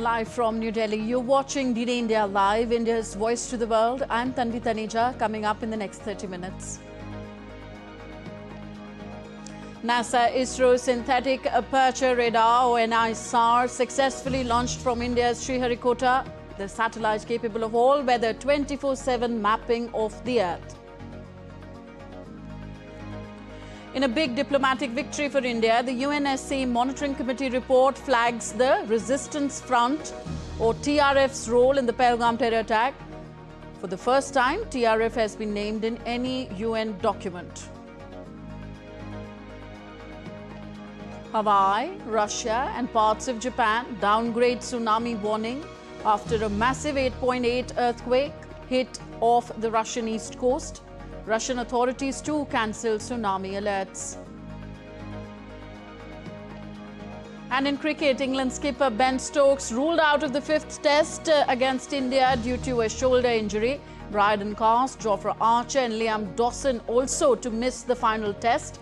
Live from New Delhi, you're watching DD India Live, India's voice to the world. I'm Tanvi Taneja, coming up in the next 30 minutes. NASA ISRO Synthetic Aperture Radar or NISAR successfully launched from India's Sriharikota, the satellite capable of all-weather 24/7 mapping of the Earth. In a big diplomatic victory for India, the UNSC Monitoring Committee report flags the Resistance Front or TRF's role in the Pahalgam terror attack. For the first time, TRF has been named in any UN document. Hawaii, Russia and parts of Japan downgrade tsunami warning after a massive 8.8 earthquake hit off the Russian east coast. Russian authorities too cancelled tsunami alerts. And in cricket, England skipper Ben Stokes ruled out of the 5th test against India due to a shoulder injury. Brydon Cast, Jofra Archer and Liam Dawson also to miss the final test.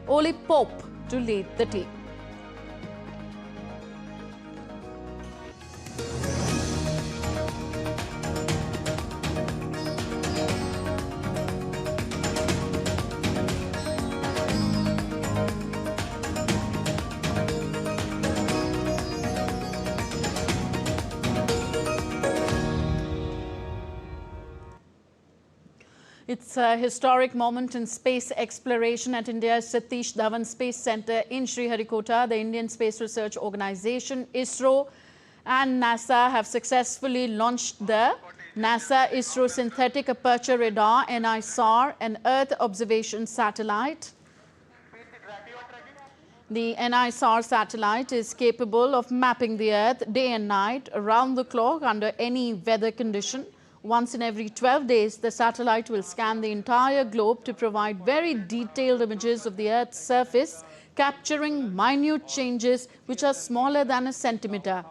Oli Pope to lead the team. It's a historic moment in space exploration at India's Satish Dhawan Space Centre in Sriharikota. The Indian Space Research Organisation, ISRO and NASA have successfully launched the NASA-ISRO Synthetic Aperture Radar, NISAR, an Earth observation satellite. The NISAR satellite is capable of mapping the Earth day and night, around the clock, under any weather condition. Once in every 12 days, the satellite will scan the entire globe to provide very detailed images of the Earth's surface, capturing minute changes which are smaller than a centimeter.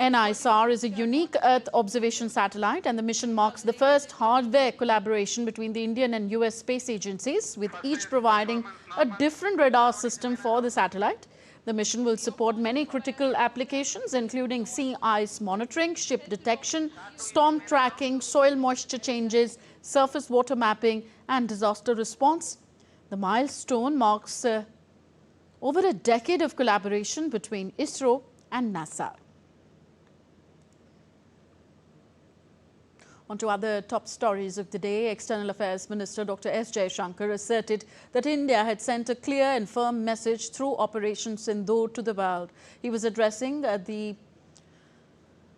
NISAR is a unique Earth observation satellite, and the mission marks the first hardware collaboration between the Indian and US space agencies, with each providing a different radar system for the satellite. The mission will support many critical applications, including sea ice monitoring, ship detection, storm tracking, soil moisture changes, surface water mapping, and disaster response. The milestone marks over a decade of collaboration between ISRO and NASA. On to other top stories of the day. External Affairs Minister Dr. S. Jaishankar asserted that India had sent a clear and firm message through Operation Sindoor to the world. He was addressing the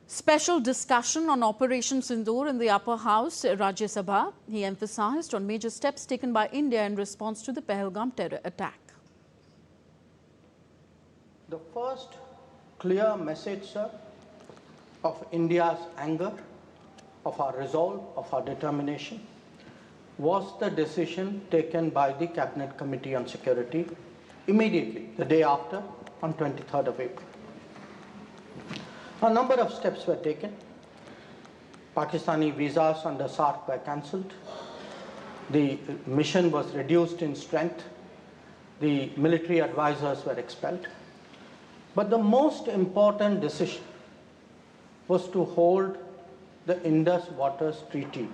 special discussion on Operation Sindoor in the upper house, Rajya Sabha. He emphasized on major steps taken by India in response to the Pahalgam terror attack. The first clear message, sir, of India's anger, of our resolve, of our determination, was the decision taken by the Cabinet Committee on Security immediately, the day after, on 23rd of April. A number of steps were taken. Pakistani visas under SARC were cancelled. The mission was reduced in strength. The military advisors were expelled. But the most important decision was to hold the Indus Waters Treaty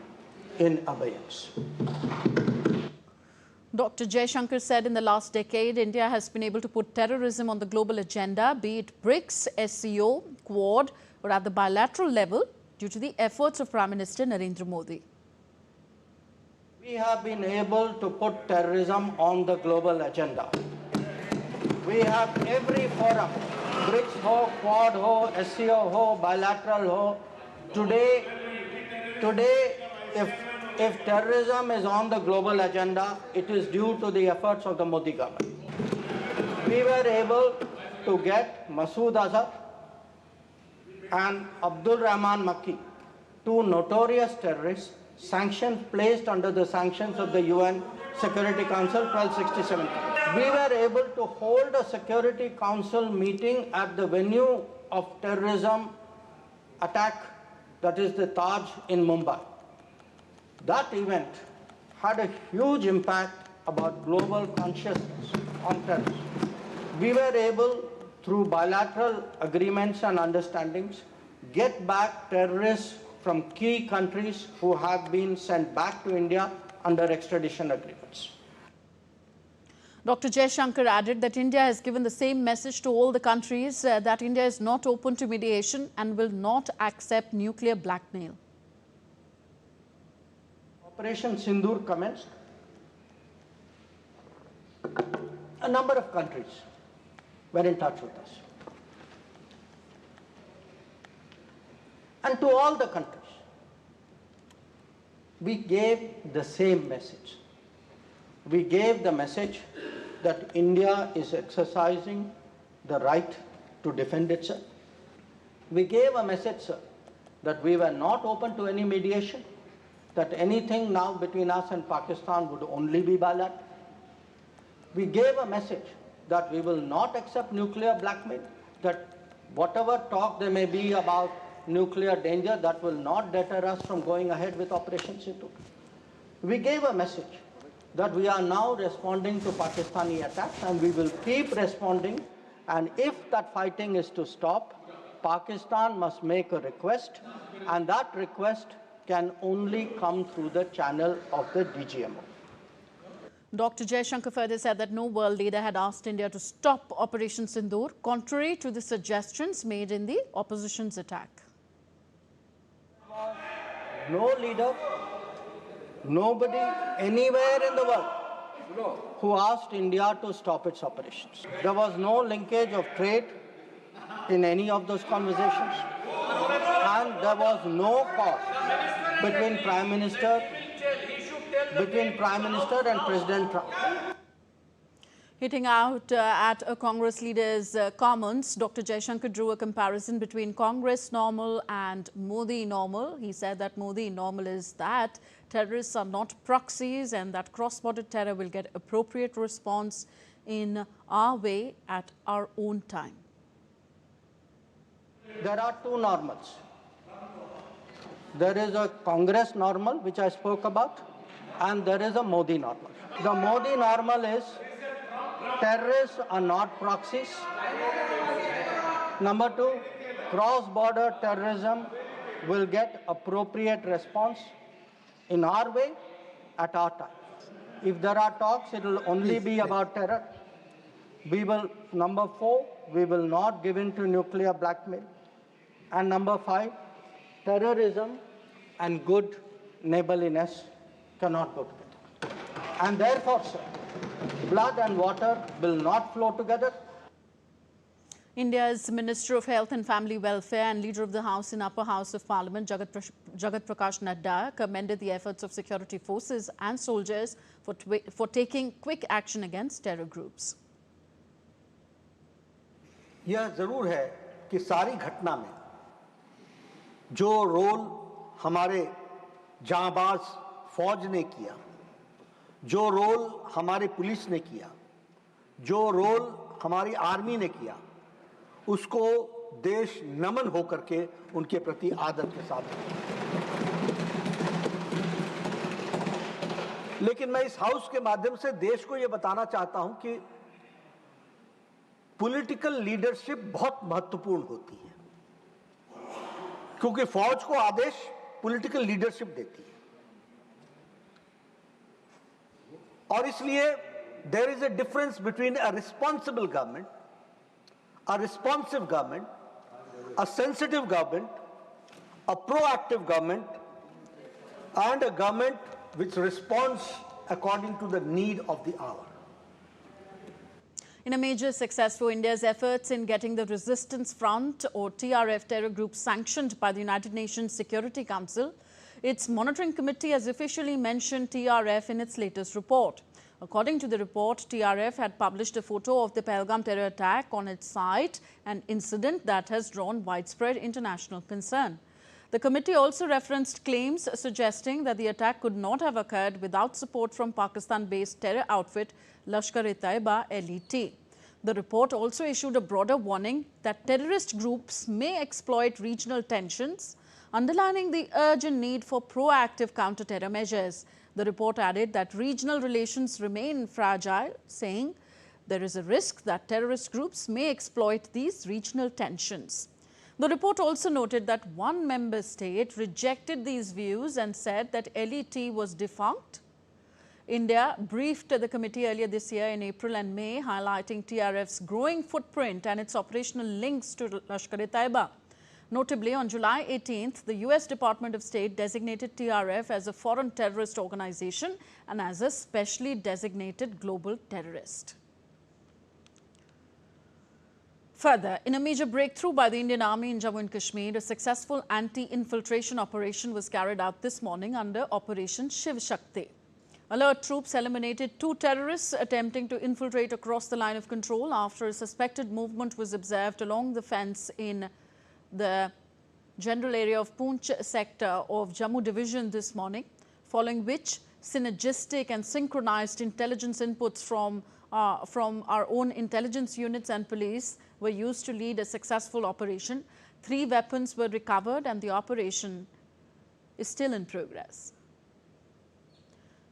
in abeyance. Dr. Jaishankar said in the last decade, India has been able to put terrorism on the global agenda, be it BRICS, SCO, Quad, or at the bilateral level, due to the efforts of Prime Minister Narendra Modi. We have been able to put terrorism on the global agenda. We have every forum, BRICS ho, Quad ho, SCO ho, bilateral ho. Today, if terrorism is on the global agenda, it is due to the efforts of the Modi government. We were able to get Masood Azhar and Abdul Rahman Makki, two notorious terrorists, placed under the sanctions of the UN Security Council 1267. We were able to hold a Security Council meeting at the venue of terrorism attack, that is the Taj in Mumbai. That event had a huge impact about global consciousness on terrorism. we were able, through bilateral agreements and understandings, get back terrorists from key countries who have been sent back to India under extradition agreements. Dr. Jaishankar added that India has given the same message to all the countries that India is not open to mediation and will not accept nuclear blackmail. Operation Sindoor commenced. A number of countries were in touch with us. And to all the countries, we gave the same message. We gave the message that India is exercising the right to defend itself. We gave a message, sir, that we were not open to any mediation, that anything now between us and Pakistan would only be bilateral. We gave a message that we will not accept nuclear blackmail, that whatever talk there may be about nuclear danger, that will not deter us from going ahead with Operation Sindoor. We gave a message that we are now responding to Pakistani attacks and we will keep responding, and if that fighting is to stop, Pakistan must make a request, and that request can only come through the channel of the DGMO. Dr. Jaishankar further said that no world leader had asked India to stop Operation Sindoor, contrary to the suggestions made in the opposition's attack. No leader, nobody anywhere in the world who asked India to stop its operations. There was no linkage of trade in any of those conversations, and there was no call between Prime Minister and President Trump. Hitting out at a Congress leader's comments, Dr. Jaishankar drew a comparison between Congress normal and Modi normal. He said that Modi normal is that terrorists are not proxies and that cross-border terror will get appropriate response in our way at our own time. There are two normals. There is a Congress normal, which I spoke about, and there is a Modi normal. The Modi normal is terrorists are not proxies. Number two, cross-border terrorism will get appropriate response in our way at our time. If there are talks, it will only be about terror. Number four, we will not give in to nuclear blackmail. And number five, terrorism and good neighborliness cannot go together. And therefore, sir, blood and water will not flow together. India's Minister of Health and Family Welfare and Leader of the House in Upper House of Parliament, Jagat Prakash Nadda, commended the efforts of security forces and soldiers for taking quick action against terror groups. यह जरूर है कि सारी घटना में जो role हमारे जांबाज फौज ने किया, जो रोल हमारे पुलिस ने किया, जो रोल हमारी आर्मी ने किया, उसको देश नमन होकर के उनके प्रति आदर के साथ। लेकिन मैं इस हाउस के माध्यम से देश को यह बताना चाहता हूं कि पॉलिटिकल लीडरशिप बहुत महत्वपूर्ण होती है, क्योंकि फौज को आदेश पॉलिटिकल लीडरशिप देती है। और इसलिए there is a difference between a responsible government, a responsive government, a sensitive government, a proactive government, and a government which responds according to the need of the hour. In a major success for India's efforts in getting the Resistance Front or TRF terror group sanctioned by the United Nations Security Council, its monitoring committee has officially mentioned TRF in its latest report. According to the report, TRF had published a photo of the Pahalgam terror attack on its site, an incident that has drawn widespread international concern. The committee also referenced claims suggesting that the attack could not have occurred without support from Pakistan-based terror outfit Lashkar-e-Taiba (LET). The report also issued a broader warning that terrorist groups may exploit regional tensions, underlining the urgent need for proactive counter-terror measures. The report added that regional relations remain fragile, saying There is a risk that terrorist groups may exploit these regional tensions. The report also noted that one member state rejected these views and said that LET was defunct. India briefed the committee earlier this year in April and May, highlighting TRF's growing footprint and its operational links to Lashkar-e-Taiba. Notably, on July 18th, the US Department of State designated TRF as a foreign terrorist organization and as a specially designated global terrorist. Further, in a major breakthrough by the Indian Army in Jammu and Kashmir, a successful anti-infiltration operation was carried out this morning under Operation Shiv Shakti. Alert troops eliminated 2 terrorists attempting to infiltrate across the line of control after a suspected movement was observed along the fence in the general area of Poonch sector of Jammu division this morning, following which synergistic and synchronized intelligence inputs from our own intelligence units and police were used to lead a successful operation. 3 weapons were recovered and the operation is still in progress.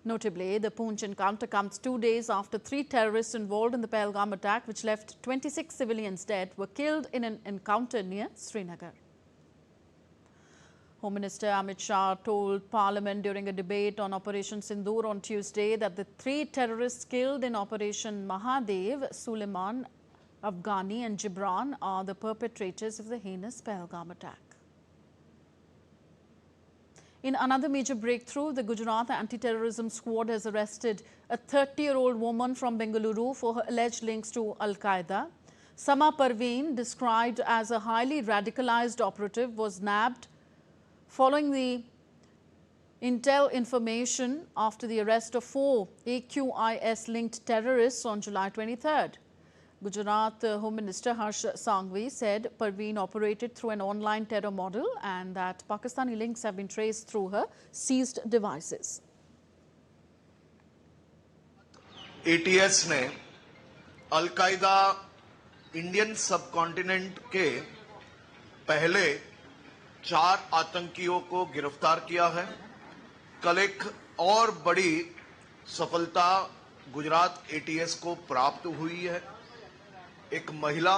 Notably, the Poonch encounter comes 2 days after 3 terrorists involved in the Pahalgam attack, which left 26 civilians dead, were killed in an encounter near Srinagar. Home Minister Amit Shah told Parliament during a debate on Operation Sindoor on Tuesday that the 3 terrorists killed in Operation Mahadev, Suleiman, Afghani and Gibran are the perpetrators of the heinous Pahalgam attack. In another major breakthrough, the Gujarat Anti-Terrorism Squad has arrested a 30-year-old woman from Bengaluru for her alleged links to Al-Qaeda. Sama Parveen, described as a highly radicalized operative, was nabbed following the intel information after the arrest of 4 AQIS-linked terrorists on July 23rd. Gujarat Home Minister Harsh Sanghvi said Parveen operated through an online terror model and that Pakistani links have been traced through her seized devices. ATS ने al Qaeda Indian subcontinent के पहले 4 आतंकियों को गिरफ्तार किया है। कल एक और बड़ी सफलता गुजरात ATS को प्राप्त हुई है। एक महिला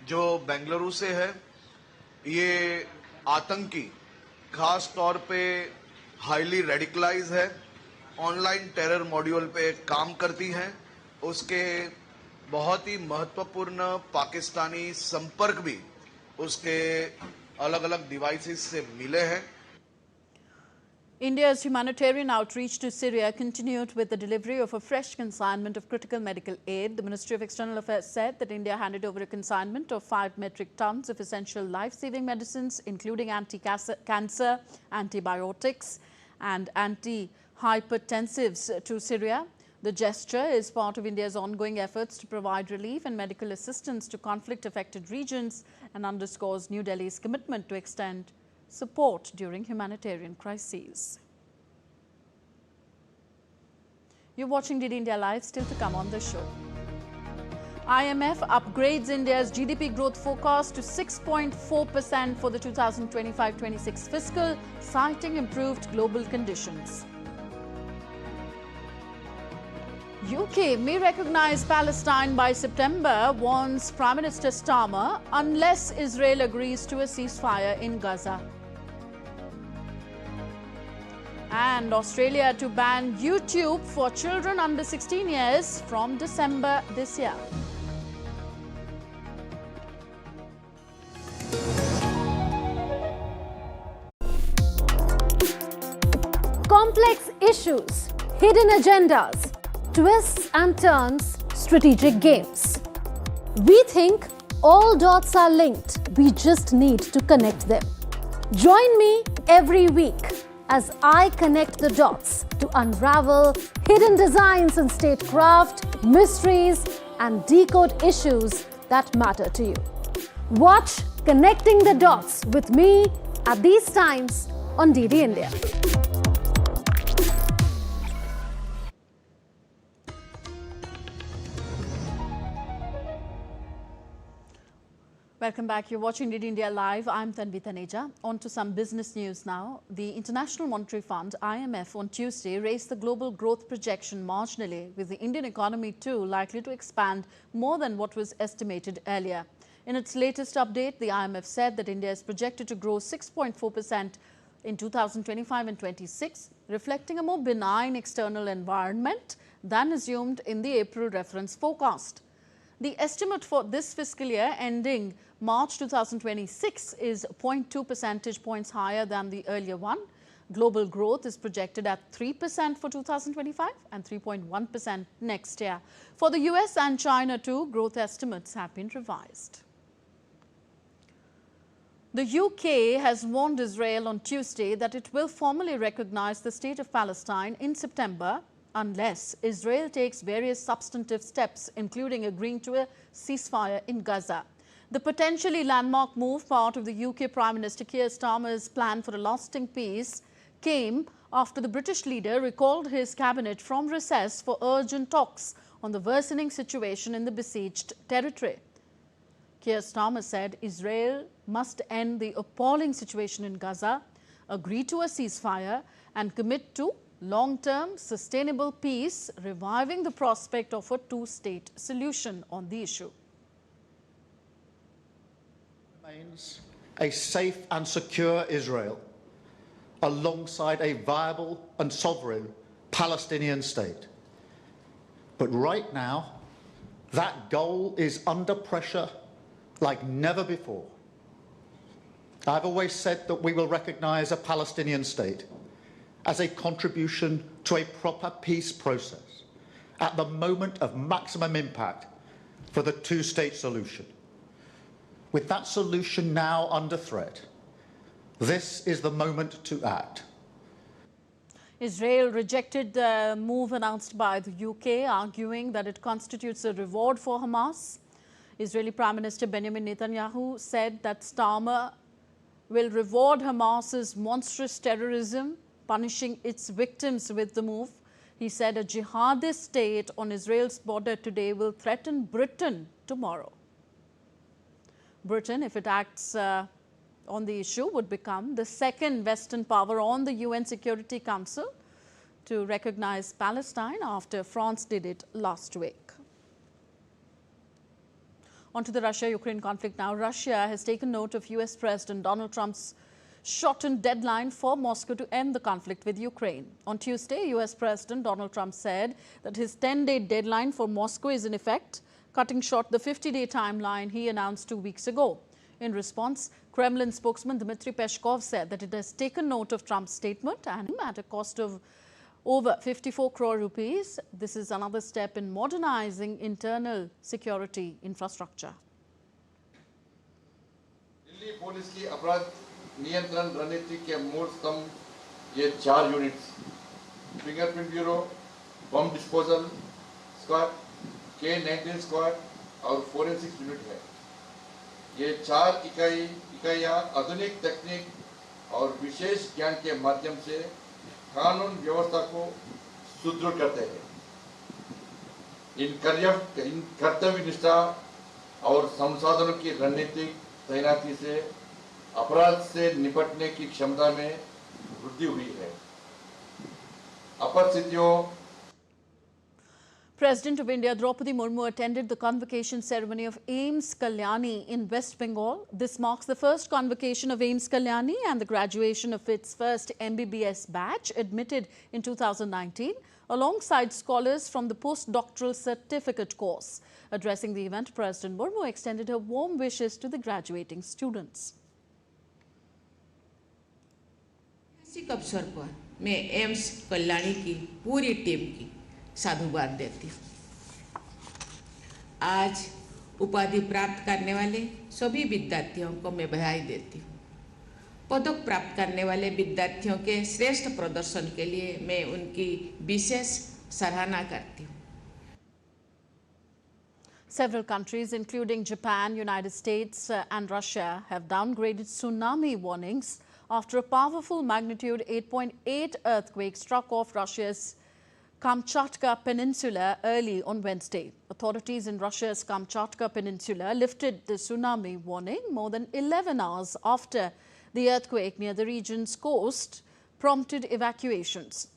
जो बेंगलुरु से है, ये आतंकी खास तौर पे हाईली रेडिकलाइज है, ऑनलाइन टेरर मॉड्यूल पे काम करती हैं। उसके बहुत ही महत्वपूर्ण पाकिस्तानी संपर्क भी उसके अलग-अलग डिवाइसेस से मिले हैं। India's humanitarian outreach to Syria continued with the delivery of a fresh consignment of critical medical aid. The Ministry of External Affairs said that India handed over a consignment of 5 metric tons of essential life-saving medicines, including anti-cancer, antibiotics and anti-hypertensives to Syria. The gesture is part of India's ongoing efforts to provide relief and medical assistance to conflict-affected regions and underscores New Delhi's commitment to extend support during humanitarian crises. You're watching DD India Live, still to come on the show. IMF upgrades India's GDP growth forecast to 6.4% for the 2025-26 fiscal, citing improved global conditions. UK may recognize Palestine by September, warns Prime Minister Starmer, unless Israel agrees to a ceasefire in Gaza. And Australia to ban YouTube for children under 16 years from December this year. Complex issues, hidden agendas, twists and turns, strategic games. We think all dots are linked. We just need to connect them. Join me every week as I connect the dots to unravel hidden designs in statecraft, mysteries, and decode issues that matter to you. Watch Connecting the Dots with me at these times on DD India. Welcome back. You're watching DD India Live. I'm Tanvi Taneja. On to some business news now. The International Monetary Fund, IMF, on Tuesday raised the global growth projection marginally, with the Indian economy too likely to expand more than what was estimated earlier. In its latest update, the IMF said that India is projected to grow 6.4% in 2025 and 26, reflecting a more benign external environment than assumed in the April reference forecast. The estimate for this fiscal year ending March 2026 is 0.2 percentage points higher than the earlier one. Global growth is projected at 3% for 2025 and 3.1% next year. For the US and China too, growth estimates have been revised. The UK has warned Israel on Tuesday that it will formally recognize the state of Palestine in September unless Israel takes various substantive steps, including agreeing to a ceasefire in Gaza. The potentially landmark move, part of the UK Prime Minister Keir Starmer's plan for a lasting peace, came after the British leader recalled his cabinet from recess for urgent talks on the worsening situation in the besieged territory. Keir Starmer said Israel must end the appalling situation in Gaza, agree to a ceasefire and commit to long-term sustainable peace, reviving the prospect of a two-state solution on the issue. Remains a safe and secure Israel alongside a viable and sovereign Palestinian state. But right now, that goal is under pressure like never before. I've always said that we will recognize a Palestinian state as a contribution to a proper peace process at the moment of maximum impact for the two-state solution. With that solution now under threat, this is the moment to act. Israel rejected the move announced by the UK, arguing that it constitutes a reward for Hamas. Israeli Prime Minister Benjamin Netanyahu said that Starmer will reward Hamas's monstrous terrorism, punishing its victims with the move. He said a jihadist state on Israel's border today will threaten Britain tomorrow. Britain, if it acts on the issue, would become the second Western power on the UN Security Council to recognize Palestine after France did it last week. On to the Russia-Ukraine conflict now. Russia has taken note of US President Donald Trump's shortened deadline for Moscow to end the conflict with Ukraine. On Tuesday, US President Donald Trump said that his 10-day deadline for Moscow is in effect, cutting short the 50-day timeline he announced 2 weeks ago. In response, Kremlin spokesman Dmitry Peskov said that it has taken note of Trump's statement and at a cost of over 54 crore rupees. This is another step in modernizing internal security infrastructure. Delhi police की अपराध नियंत्रण रणनीति के मूल स्तंभ ये 4 units fingerprint bureau, bomb disposal squad, K-19 squad और forensic unit है। ये 4 इकाइयां आधुनिक तकनीक और विशेष ज्ञान के माध्यम से कानून व्यवस्था को सुदृढ़ करते हैं। इन कर्तव्य निष्ठा और संसाधनों की रणनीतिक तैनाती से अपराध से निपटने की क्षमता में वृद्धि हुई है। अपस्थितियों President of India Draupadi Murmu attended the convocation ceremony of AIIMS Kalyani in West Bengal. This marks the first convocation of AIIMS Kalyani and the graduation of its first MBBS batch admitted in 2019 alongside scholars from the postdoctoral certificate course. Addressing the event, President Murmu extended her warm wishes to the graduating students. इसी अवसर पर मैं AIIMS Kalyani की पूरी team की साधुवाद देती हूँ। आज उपाधि प्राप्त करने वाले सभी विद्यार्थियों को मैं बधाई देती हूँ। पदक प्राप्त करने वाले विद्यार्थियों के श्रेष्ठ प्रदर्शन के लिए मैं उनकी विशेष सराहना करती हूँ। Several countries, including Japan, United States and Russia, have downgraded tsunami warnings after a powerful magnitude 8.8 earthquake struck off Russia's Kamchatka Peninsula early on Wednesday. Authorities in Russia's Kamchatka Peninsula lifted the tsunami warning more than 11 hours after the earthquake near the region's coast prompted evacuations.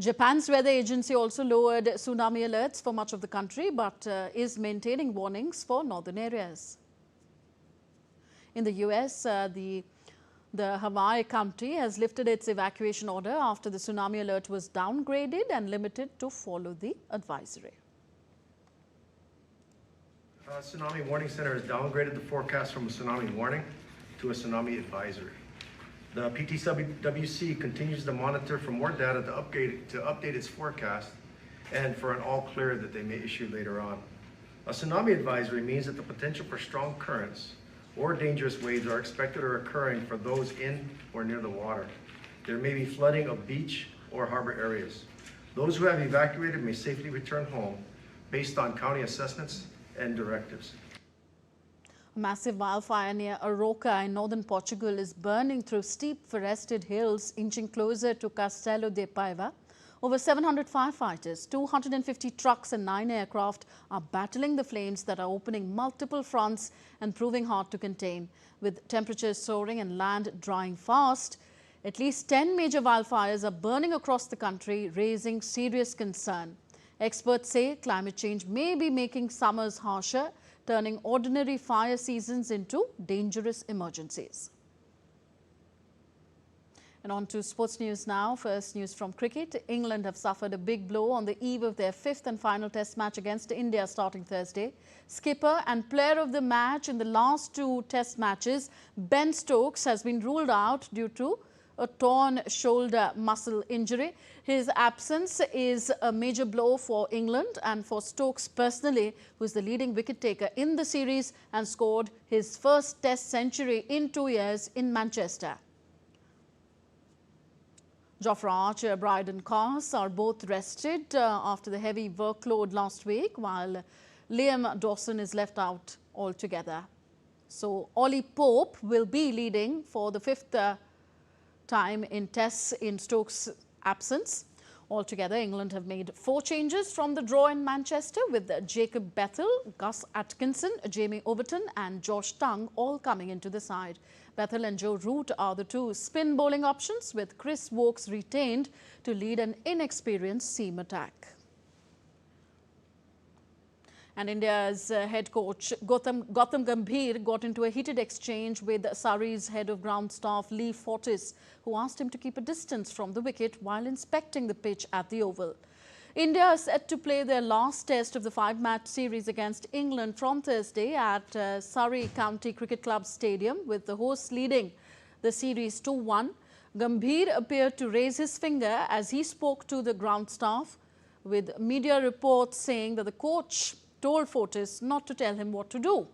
Japan's weather agency also lowered tsunami alerts for much of the country, but is maintaining warnings for northern areas. In the US, the Hawaii County has lifted its evacuation order after the tsunami alert was downgraded and limited to follow the advisory. Tsunami Warning Center has downgraded the forecast from a tsunami warning to a tsunami advisory. The PTWC continues to monitor for more data to update its forecast and for an all clear that they may issue later on. A tsunami advisory means that the potential for strong currents or dangerous waves are expected or occurring for those in or near the water. There may be flooding of beach or harbor areas. Those who have evacuated may safely return home based on county assessments and directives. A massive wildfire near Aroca in northern Portugal is burning through steep forested hills, inching closer to Castelo de Paiva. Over 700 firefighters, 250 trucks and 9 aircraft are battling the flames that are opening multiple fronts and proving hard to contain. With temperatures soaring and land drying fast, at least 10 major wildfires are burning across the country, raising serious concern. Experts say climate change may be making summers harsher, turning ordinary fire seasons into dangerous emergencies. And on to sports news now. First news from cricket. England have suffered a big blow on the eve of their 5th and final test match against India starting Thursday. Skipper and player of the match in the last 2 test matches, Ben Stokes, has been ruled out due to a torn shoulder muscle injury. His absence is a major blow for England and for Stokes personally, who is the leading wicket taker in the series and scored his first test century in 2 years in Manchester. Jofra Archer, Bryden Carse are both rested after the heavy workload last week, while Liam Dawson is left out altogether. So Ollie Pope will be leading for the 5th time in tests in Stokes' absence. Altogether, England have made 4 changes from the draw in Manchester, with Jacob Bethel, Gus Atkinson, Jamie Overton and Josh Tongue all coming into the side. Bethel and Joe Root are the 2 spin bowling options, with Chris Wokes retained to lead an inexperienced seam attack. And India's head coach Gautam Gambhir got into a heated exchange with Surrey's head of ground staff Lee Fortis, who asked him to keep a distance from the wicket while inspecting the pitch at the Oval. India is set to play their last test of the 5-match series against England from Thursday at Surrey County Cricket Club Stadium, with the hosts leading the series 2-1. Gambhir appeared to raise his finger as he spoke to the ground staff, with media reports saying that the coach told Fortis not to tell him what to do.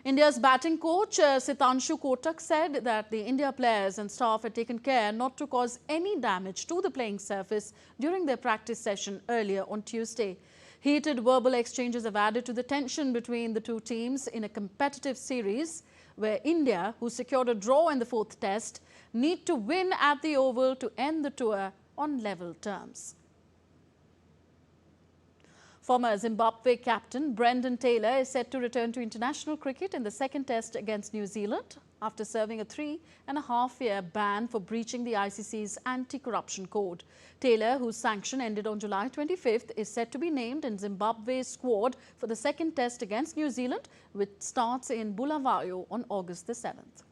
India's batting coach Sitanshu Kotak said that the India players and staff had taken care not to cause any damage to the playing surface during their practice session earlier on Tuesday. Heated verbal exchanges have added to the tension between the 2 teams in a competitive series where India, who secured a draw in the 4th test, need to win at the Oval to end the tour on level terms. Former Zimbabwe captain Brendan Taylor is set to return to international cricket in the 2nd test against New Zealand after serving a 3.5-year ban for breaching the ICC's anti-corruption code. Taylor, whose sanction ended on July 25th, is set to be named in Zimbabwe's squad for the 2nd test against New Zealand, which starts in Bulawayo on August the 7th.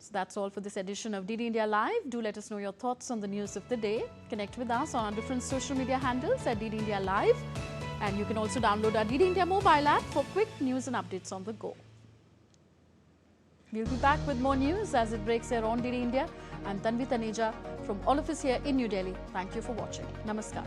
So that's all for this edition of DD India Live. Do let us know your thoughts on the news of the day. Connect with us on our different social media handles at DD India Live. And you can also download our DD India mobile app for quick news and updates on the go. We'll be back with more news as it breaks here on DD India. I'm Tanvi Taneja from all of us here in New Delhi. Thank you for watching. Namaskar.